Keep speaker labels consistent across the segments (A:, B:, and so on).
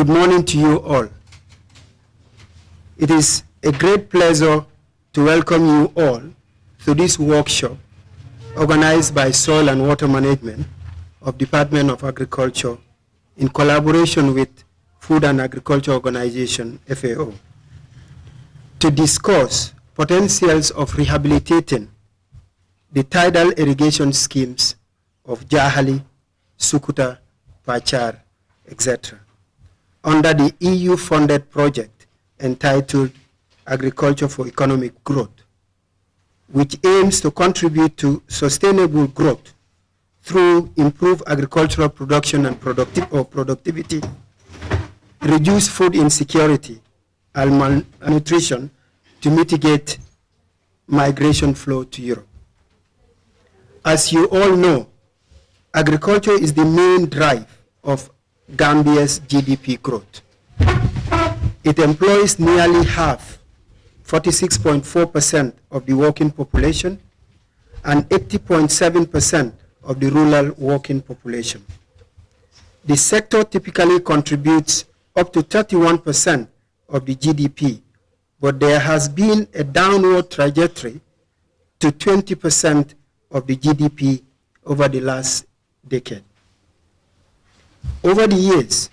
A: Good morning to you all. It is a great pleasure to welcome you all to this workshop organized by Soil and Water Management of Department of Agriculture in collaboration with Food and Agriculture Organization, FAO, to discuss potentials of rehabilitating the tidal irrigation schemes of Jahali, Sukuta, Pachar, etc. under the EU-funded project entitled Agriculture for Economic Growth, which aims to contribute to sustainable growth through improved agricultural production and productivity, reduce food insecurity and malnutrition to mitigate migration flow to Europe. As you all know, agriculture is the main drive of Gambia's GDP growth. It employs nearly half, 46.4% of the working population and 80.7% of the rural working population. The sector typically contributes up to 31% of the GDP, but there has been a downward trajectory to 20% of the GDP over the last decade. Over the years,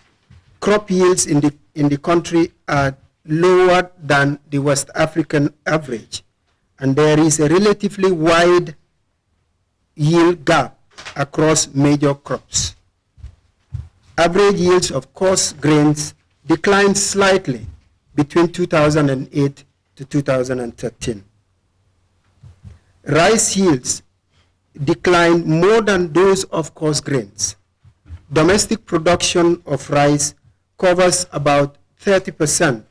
A: crop yields in the country are lower than the West African average, and there is a relatively wide yield gap across major crops. Average yields of coarse grains declined slightly between 2008 to 2013. Rice yields declined more than those of coarse grains. Domestic production of rice covers about 30%,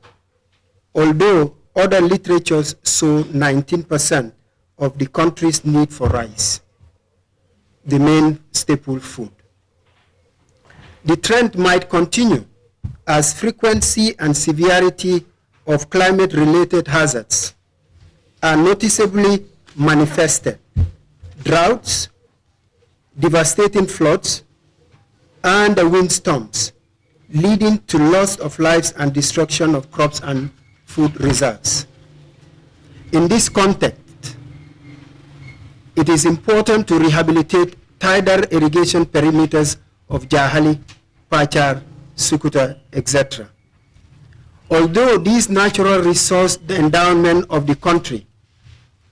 A: although other literatures show 19% of the country's need for rice, the main staple food. The trend might continue as frequency and severity of climate-related hazards are noticeably manifested. Droughts, devastating floods, and the windstorms, leading to loss of lives and destruction of crops and food reserves. In this context, it is important to rehabilitate tidal irrigation perimeters of Jahali, Pachar, Sukuta, etc. Although these natural resource endowment of the country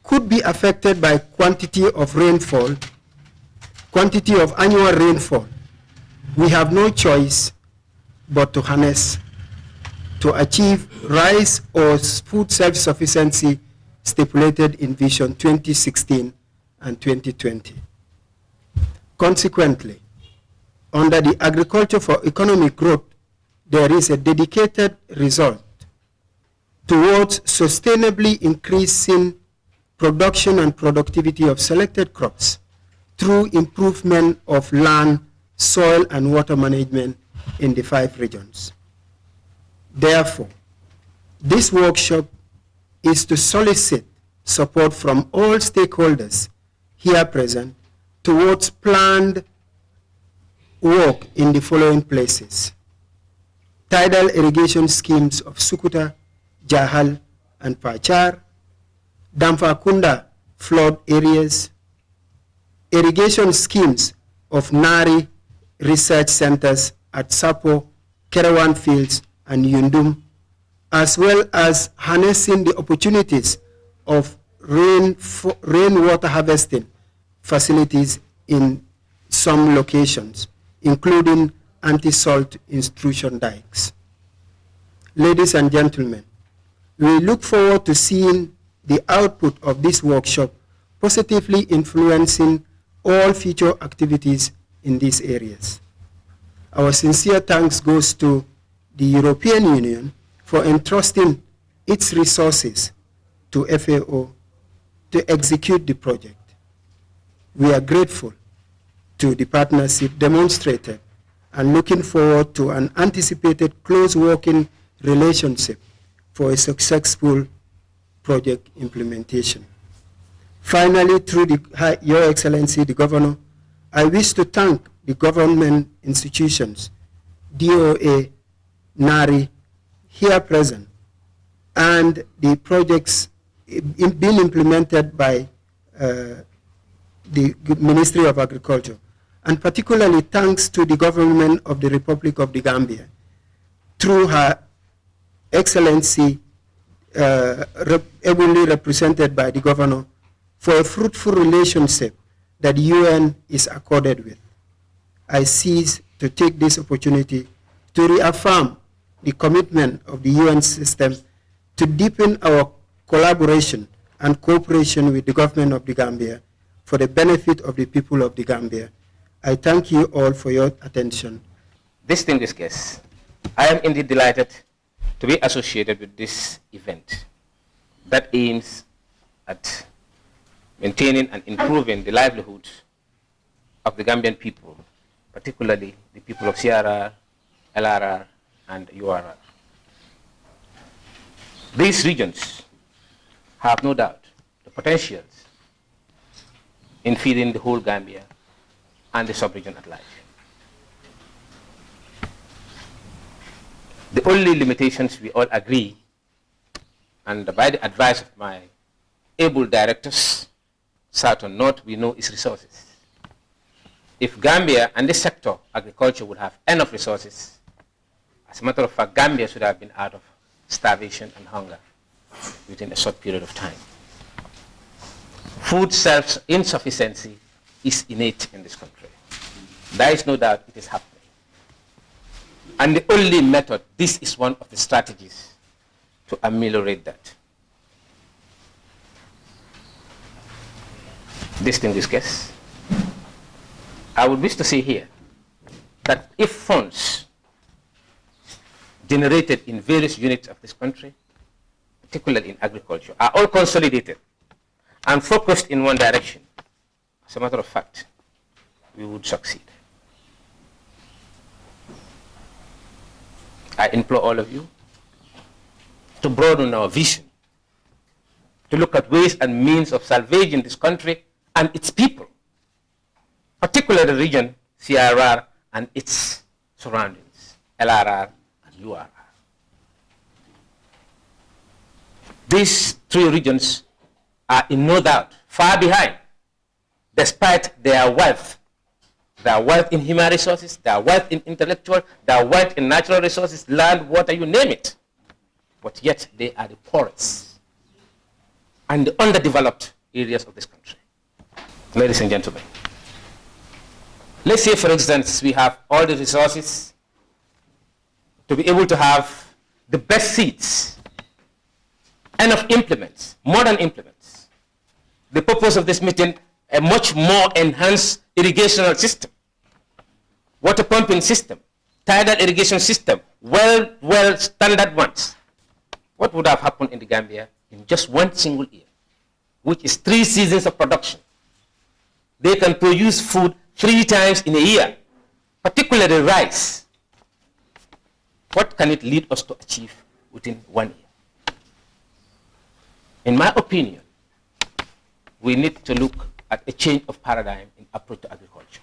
A: could be affected by quantity of annual rainfall, we have no choice but to harness to achieve rice or food self-sufficiency stipulated in Vision 2016 and 2020. Consequently, under the Agriculture for Economic Growth, there is a dedicated result towards sustainably increasing production and productivity of selected crops through improvement of land, soil, and water management in the 5 regions. Therefore, this workshop is to solicit support from all stakeholders here present towards planned work in the following places: tidal irrigation schemes of Sukuta, Jahal, and Pachar, Damfakunda flood areas, irrigation schemes of Nari research centers at Sapo, Kerawan Fields, and Yundum, as well as harnessing the opportunities of rainwater harvesting facilities in some locations, including anti-salt intrusion dikes. Ladies and gentlemen, we look forward to seeing the output of this workshop positively influencing all future activities in these areas. Our sincere thanks goes to the European Union for entrusting its resources to FAO to execute the project. We are grateful to the partnership demonstrated and looking forward to an anticipated close working relationship for a successful project implementation. Finally, through Your Excellency, the Governor, I wish to thank the government institutions, DOA, NARI here present, and the projects being implemented by the Ministry of Agriculture, and particularly thanks to the government of the Republic of the Gambia, through Her Excellency, ably represented by the governor, for a fruitful relationship that the UN is accorded with. I seize to take this opportunity to reaffirm the commitment of the UN system to deepen our collaboration and cooperation with the government of the Gambia for the benefit of the people of the Gambia. I thank you all for your attention.
B: Distinguished guests, I am indeed delighted to be associated with this event that aims at maintaining and improving the livelihood of the Gambian people, particularly the people of CRR, LRR, and URR. These regions have no doubt the potentials in feeding the whole Gambia and the sub-region at large. The only limitations we all agree, and by the advice of my able directors, south and north, we know is resources. If Gambia and this sector, agriculture, would have enough resources, as a matter of fact, Gambia should have been out of starvation and hunger within a short period of time. Food self-insufficiency is innate in this country. There is no doubt it is happening. And the only method, this is one of the strategies to ameliorate that. Distinguished guests, I would wish to say here that if funds generated in various units of this country, particularly in agriculture, are all consolidated and focused in one direction, as a matter of fact, we would succeed. I implore all of you to broaden our vision, to look at ways and means of salvaging this country and its people, particularly the region, CRR and its surroundings, LRR and URR. These three regions are in no doubt far behind, despite their wealth in human resources, their wealth in intellectual, their wealth in natural resources, land, water, you name it. But yet they are the poorest and the underdeveloped areas of this country. Ladies and gentlemen, let's say, for instance, we have all the resources to be able to have the best seeds, enough implements, modern implements. The purpose of this meeting, a much more enhanced irrigational system, water pumping system, tidal irrigation system, well standard ones. What would have happened in the Gambia in just one single year, which is 3 seasons of production? They can produce food 3 times in a year, particularly rice. What can it lead us to achieve within 1 year? In my opinion, we need to look at a change of paradigm in approach to agriculture.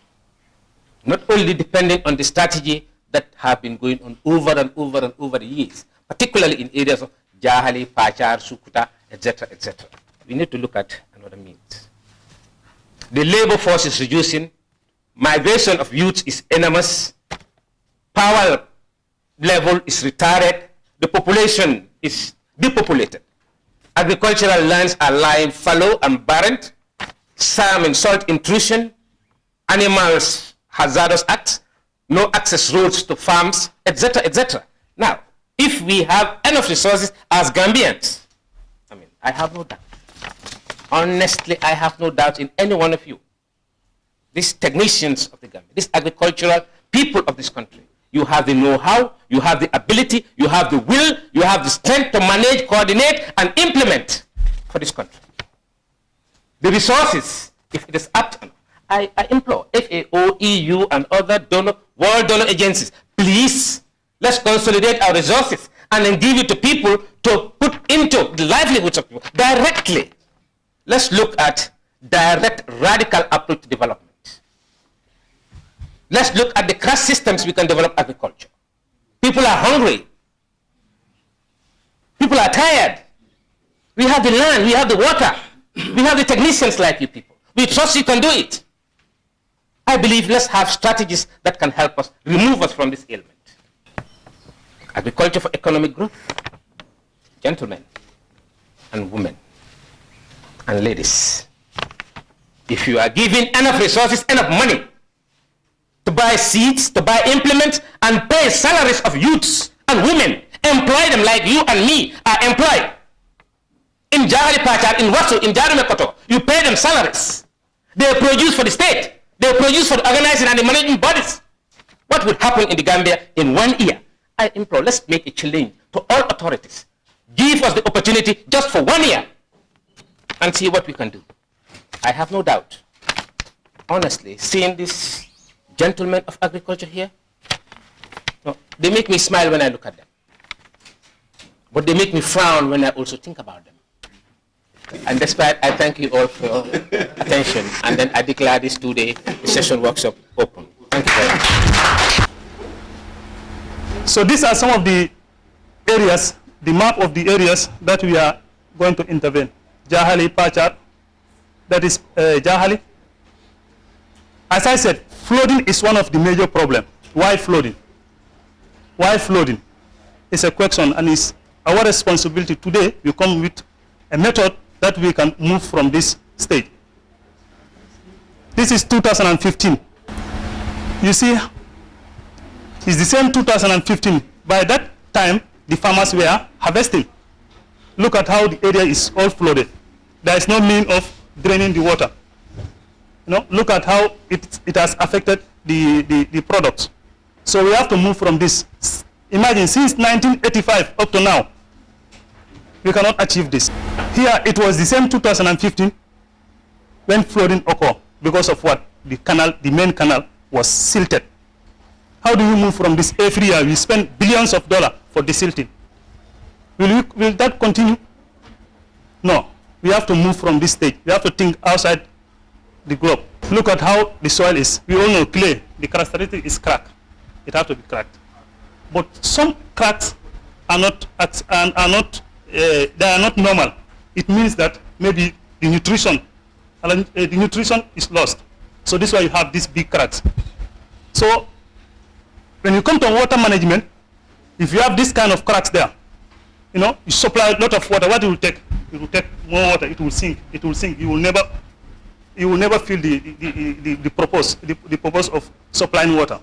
B: Not only depending on the strategy that have been going on over and over and over the years, particularly in areas of Jahali, Pachar, Sukuta, etc., etc. We need to look at another means. The labor force is reducing, migration of youth is enormous, power level is retarded, the population is depopulated. Agricultural lands are lying fallow and barren, salmon salt intrusion, animals hazardous acts, no access roads to farms, etc., etc. Now, if we have enough resources as Gambians, I have no doubt. Honestly, I have no doubt in any one of you. These technicians of the Gambia, these agricultural people of this country, you have the know-how, you have the ability, you have the will, you have the strength to manage, coordinate, and implement for this country. The resources, if it is apt enough, I implore FAO, EU, and other world donor agencies, please, let's consolidate our resources and then give it to people to put into the livelihoods of people directly. Let's look at direct, radical approach to development. Let's look at the crash systems we can develop agriculture. People are hungry. People are tired. We have the land, we have the water, we have the technicians like you people. We trust you can do it. I believe let's have strategies that can help us, remove us from this ailment. Agriculture for economic growth. Gentlemen and women and ladies, if you are given enough resources, enough money to buy seeds, to buy implements, and pay salaries of youths and women, employ them like you and me are employed. In Jahali Pachar, in Wasu, in Jarimekoto, you pay them salaries. They produce for the state. They produce for the organizing and the managing bodies. What will happen in the Gambia in 1 year? I implore, let's make a challenge to all authorities. Give us the opportunity just for 1 year and see what we can do. I have no doubt, honestly, seeing these gentlemen of agriculture here, no, they make me smile when I look at them. But they make me frown when I also think about them. And despite, I thank you all for your attention. And then I declare this 2-day session workshop open. Thank you very much.
C: So these are some of the areas, the map of the areas that we are going to intervene. Jahali, Pachar, that is Jahali. As I said, flooding is one of the major problems. Why flooding? Why flooding? It's a question, and it's our responsibility today. We come with a method that we can move from this state. This is 2015. You see, it's the same 2015. By that time, the farmers were harvesting. Look at how the area is all flooded. There is no means of draining the water. You know, look at how it has affected the products. So we have to move from this. Imagine, since 1985 up to now, we cannot achieve this. Here, it was the same 2015 when flooding occurred. Because of what? The canal, the main canal was silted. How do we move from this? Every year, we spend billions of dollars for desilting. Will that continue? No. We have to move from this stage. We have to think outside the globe. Look at how the soil is. We all know clay, the characteristic is cracked. It has to be cracked. But some cracks are not normal. It means that maybe the nutrition is lost. So this is why you have these big cracks. So when you come to water management, if you have this kind of cracks there, you know, you supply a lot of water. What it will take? It will take more water. It will sink. It will sink. You will never feel the purpose of supplying water.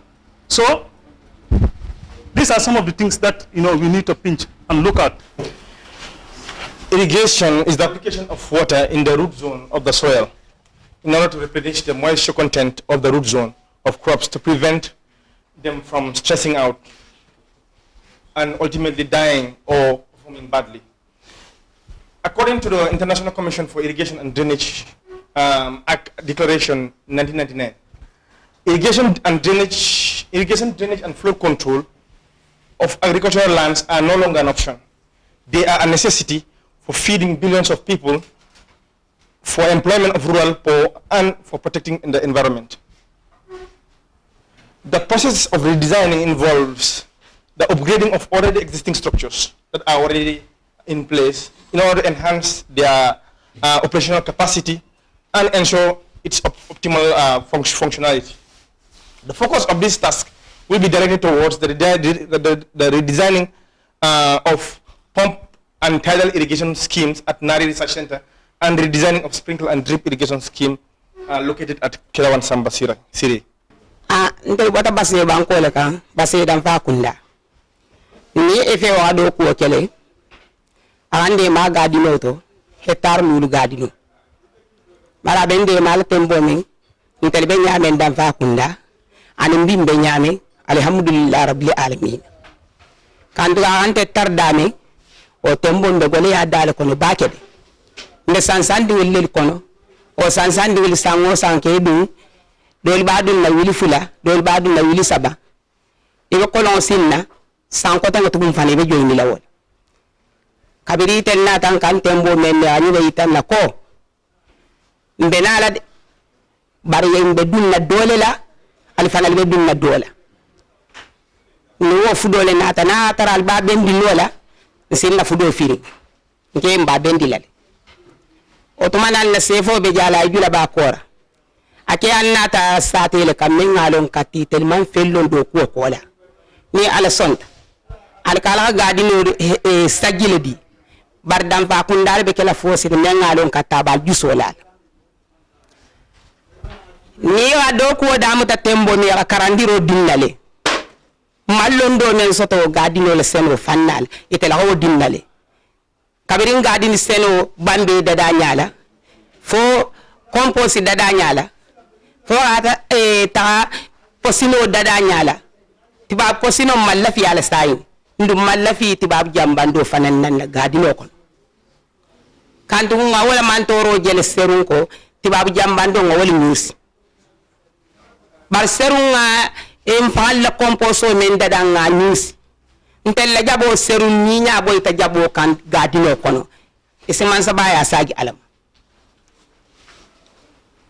C: So these are some of the things that, you know, we need to pinch and look at.
D: Irrigation is the application of water in the root zone of the soil in order to replenish the moisture content of the root zone of crops to prevent them from stressing out and ultimately dying or performing badly. According to the International Commission for Irrigation and Drainage Act Declaration 1999, irrigation, drainage and flood control of agricultural lands are no longer an option. They are a necessity for feeding billions of people, for employment of rural poor, and for protecting the environment. The process of redesigning involves the upgrading of already existing structures that are already in place in order to enhance their operational capacity and ensure its optimal functionality. The focus of this task will be directed towards the redesigning of pump and tidal irrigation schemes at Nari Research Center and the redesigning of sprinkle and drip irrigation scheme located at Kelawan Samba Siri.
E: Nte wata basi banko le kan basi dan fa kunda ni efe wa do ko kele ande ma gadi noto hectare mulu gadi no mara bende mal tembo min ntel be nyame dan fa kunda anin bimbe nyame alhamdulillah rabbil alamin kan do ante tardame o tembo mbe gole ya dale kono bakede nde sansandi wel kono o sansandi wel sango sanke du dol badul na wili fula dol badul na wili saba ibe kolon sinna sanko tan tugum fane be joyni lawol kabiri tel na tan kan tembo men ani be tan na ko mbenala bari yembe dunna dole la al fanal be dunna dola ni wo fudole nata na taral ba bendi lola sinna fudo firi nke mba bendi lale otomana na sefo be jala jula ba kora ake annata satele kamen ngalon kati telman fellon do ko kola ni ala sonta al kala gadi no sagile di bardam fa kundal be kala fosi men ngalon katta bal jusolal ni wa do ko damuta tembo ni karandiro dinnale mallondo men soto gadino le seno fannal itela ho dinnale kabirin gadini seno bambe dada nyala fo composi dada nyala fo ata ta posino dada nyala tiba posino mallafi ala sayin ndu mallafi tiba jambando fanan nan gadino kon kantu nga wala mantoro jele serun ko tiba jambando nga wala news bar serunga falla composo men dada nga news ntella jabo serun ni nya boy ta jabo kan gadino kono man sabaya sagi alam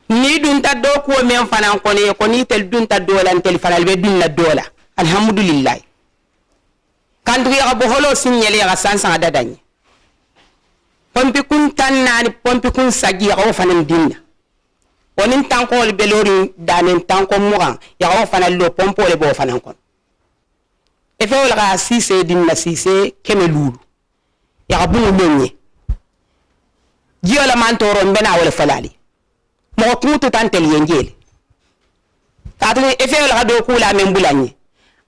E: ni dun ta do ko men fanan kono ko ni tel dun ta dola tel fanal be dun na dola alhamdulillah kan du ya bo holo signale ya sansa dadanye pompi kun tanani pompi kun sagi ya o fanan dinna onin tankol be lori danen tanko muran ya o fanan lo pompo le bo fanan kon e fe wala sise dinna sise kemelulu ya bu menye jiola mantoro mbena wala falali mo kutu tantel yengele katu e fe wala do kula men bulanye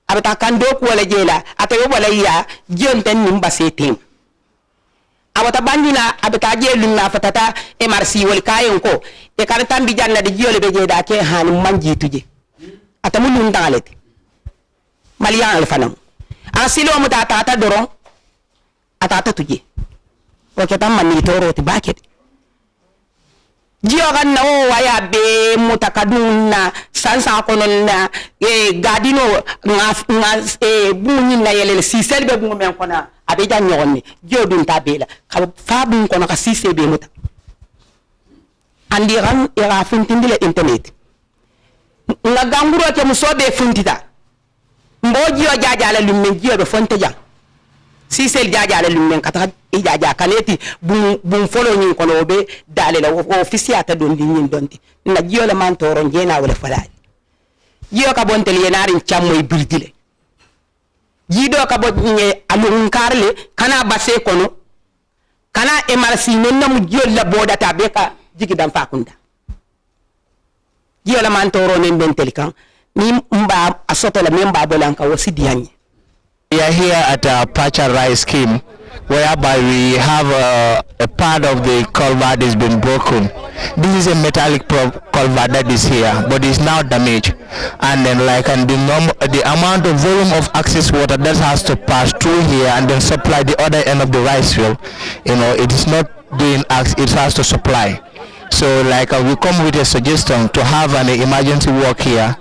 E: abata kan do ko wala jela ata yo wala ya jion tan nimba setem abata bandina abata jelu na fatata e marsi wal kayen ko e kan tambi janna de jiole be jeda ke han manji tuje ata mun ndalete maliyan al fanam asilo mutata ata doron atata tuje o ke tam mani toro ti baket jiyo kan na o waya be mutakaduna sansa kono na gadino nga bunyi na yele sisel be bungo men kona abe jan nyonni jiyo dun tabela ka fa bun kono ka sise be muta andi ran ira funtindile internet nga ganguro ke musobe funtita mbojiyo jajala lumme jiyo be fonte jang sisel jajala lumme kata ijaja kaneti bun folo nyin kono be dale la officiata don di nyin donti na jiyo la man toro njena wala falali jiyo ka bontel yenarin chammoy birdile jido ka bodnye alun karle kana basse kono kana emarsi nonna mu jiyo la bodata be ka jigi dam fakunda jiyo la man toro nen bentel kan ni mba asoto la memba bolanka wosidianye.
F: We are here at a Pacha rice scheme whereby we have a part of the culvert has been broken. This is a metallic culvert that is here, but it's now damaged. And then the amount of volume of access water that has to pass through here and then supply the other end of the rice field, it is not doing access, it has to supply. So we come with a suggestion to have an emergency work here,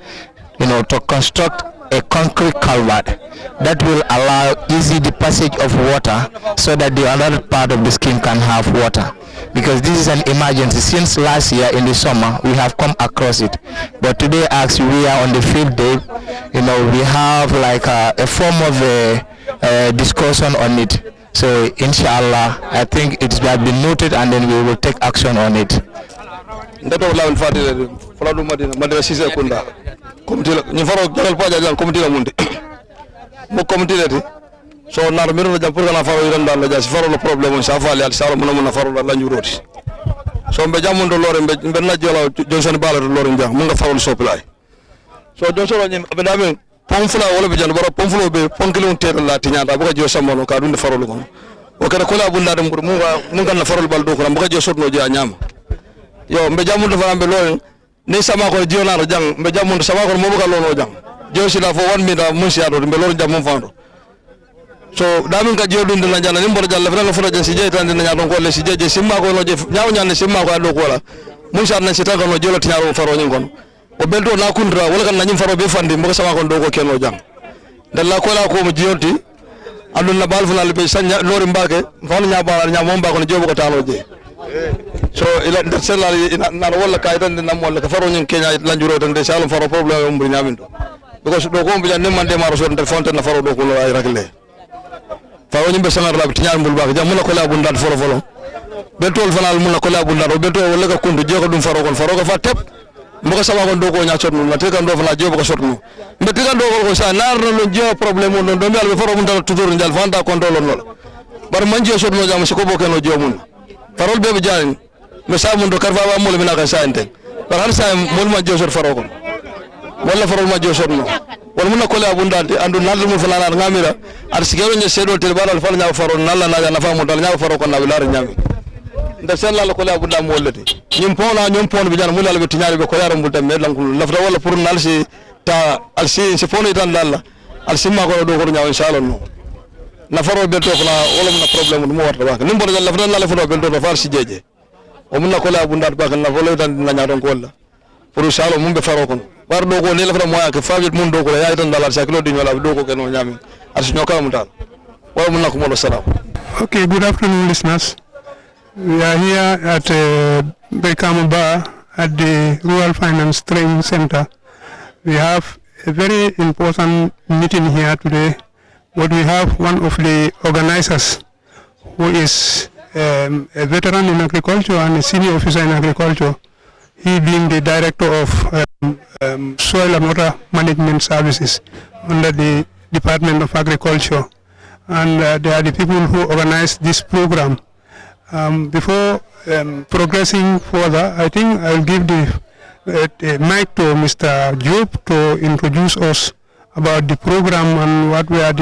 F: to construct a concrete culvert that will allow easy the passage of water so that the other part of the scheme can have water, because this is an emergency. Since last year in the summer we have come across it, but today as we are on the field day, we have a form of a discussion on it. So inshallah I think it's been noted and then we will take action on it.
D: Ni faro jagal pa jagal comité la munde mo comité lati so nar miro jam pour na faro iran dal ja faro le problème sa fali al sala mo na faro la njuroti so be jamundo lore be na jola johnson bala lore njam mo nga faro supply so johnson ni be dame pomfula wala be jan baro pomfulo be ponkilon tere la tinyata bu ko jo samono ka dunde faro ko o kada ko la bunda dem mo nga na faro bal do ko mo ko jo sotno ja nyam yo be jamundo fara be lore ni sama ko jiona ro jang be jamundo sama ko mo buka lolo jang josi la fo 1 minute mo siado be lolo jam mo fando so damin ka jodun de la jana ni mbor jalla fana fo je si je tan na nyadon ko le si je simma ko no je nyaaw nyanne simma ko do ko la mo siado na sita ko no jolo tiaro faro nyin kon o belto na kundra wala kan nanyim faro be fandi mo sama ko do ko keno jang dalla ko la ko mo jiyonti adun na bal fana le be sanya lori mbake fon nya ba nya mo mbako no jobo ko talo je so ila ndasela na wala kay tan na mo la ka faro nyin kenya la njuro tan de sala faro problème umri nyaminto
G: because do ko bijan nem mande maro son fonte na faro do ko ay ragle faro nyimbe sanar la tinyar mbul ba jam mun ko la bundat folo be tol fanal mun ko la bundat be to wala ka kundu je ko dum faro ko fa tep mboko sama ko do ko nya sotnu na tekan do fala je ko sotnu be tekan do ko sa nar na lo je problème on do mbal be faro mun dal toujours njal fanda ko ndolo non bar man je sotnu jam ko bo ken o jomun farol be jani me sa mun do karfa ba mol mina ka sa enten bar han sa mol ma je sot faro ko wala farol ma je sotnu wala mun ko la bundante andu naldo mun fala na ngamira ar sigero nya sedo tel balal fala nya faro nalla na famu dal nya faro ko na wilar nyami nda sen la ko la bunda mo wollete nyim pon bi jana mulal be tinyari be ko yaram bulta me lankul lafta wala pour nalsi ta alsi se poni tan dalla alsi ma ko do ko nyaaw inshallah no na faro be to la wala mun problème mo warta ba nim bo dal lafta la faro be do far si jeje o mun ko la bunda ba kan na wala tan na nyaadon ko wala pour inshallah mun be faro ko war do ko ne lafta mo ak fa mun do ko ya tan dal sa kilo di ñola do ko ken o nyami alsi ñokala mun dal wala mun ko mo salam.
H: Okay, good afternoon listeners. We are here at Bekamaba at the Rural Finance Training Center. We have a very important meeting here today, but we have one of the organizers who is a veteran in agriculture and a senior officer in agriculture. He being the director of Soil and Water Management Services under the Department of Agriculture. And they are the people who organize this program. Before progressing further, I think I'll give the mic to Mr. Job to introduce us about the program and what we are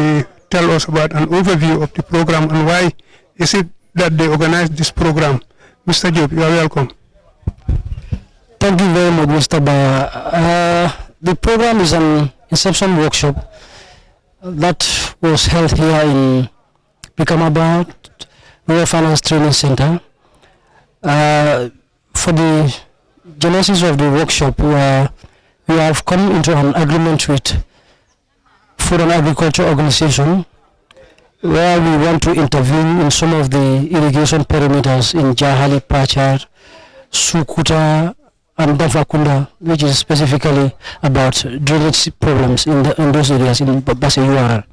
H: tell us about an overview of the program and why is it that they organize this program. Mr. Job, you are welcome.
I: Thank you very much, Mr. Baya. The program is an inception workshop that was held here in Pikamaba Rural Finance Training Center. For the genesis of the workshop, we have come into an agreement with Food and Agriculture Organization where we want to intervene in some of the irrigation perimeters in Jahali, Pachar, Sukuta and Dafakunda, which is specifically about drainage problems in those areas in Base URL.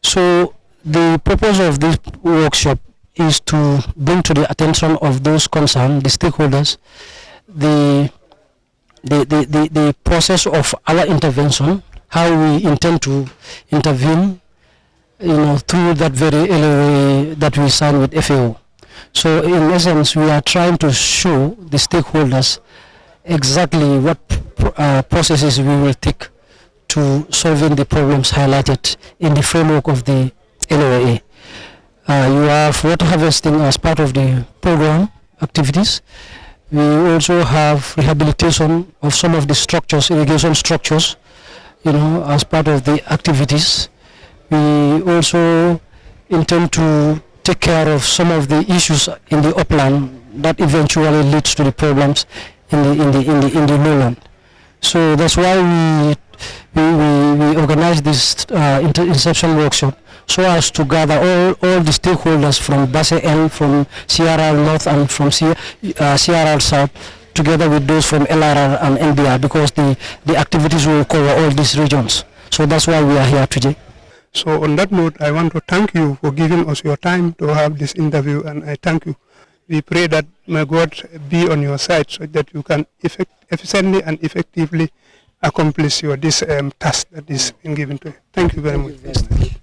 I: So the purpose of this workshop is to bring to the attention of those concerned, the stakeholders, the process of our intervention, how we intend to intervene, through that very LOA that we signed with FAO. So in essence, we are trying to show the stakeholders exactly what processes we will take to solving the problems highlighted in the framework of the LOA. You have water harvesting as part of the program activities. We also have rehabilitation of some of the structures, irrigation structures, as part of the activities. We also intend to take care of some of the issues in the upland that eventually leads to the problems in the lowland. So that's why we organize this inception workshop, so as to gather all the stakeholders from Base N, from CRR North and from CRR South, together with those from LRR and NBR, because the activities will cover all these regions. So that's why we are here today.
H: So on that note, I want to thank you for giving us your time to have this interview, and I thank you. We pray that may God be on your side so that you can efficiently and effectively accomplish this task that is being given to you. Thank you very much.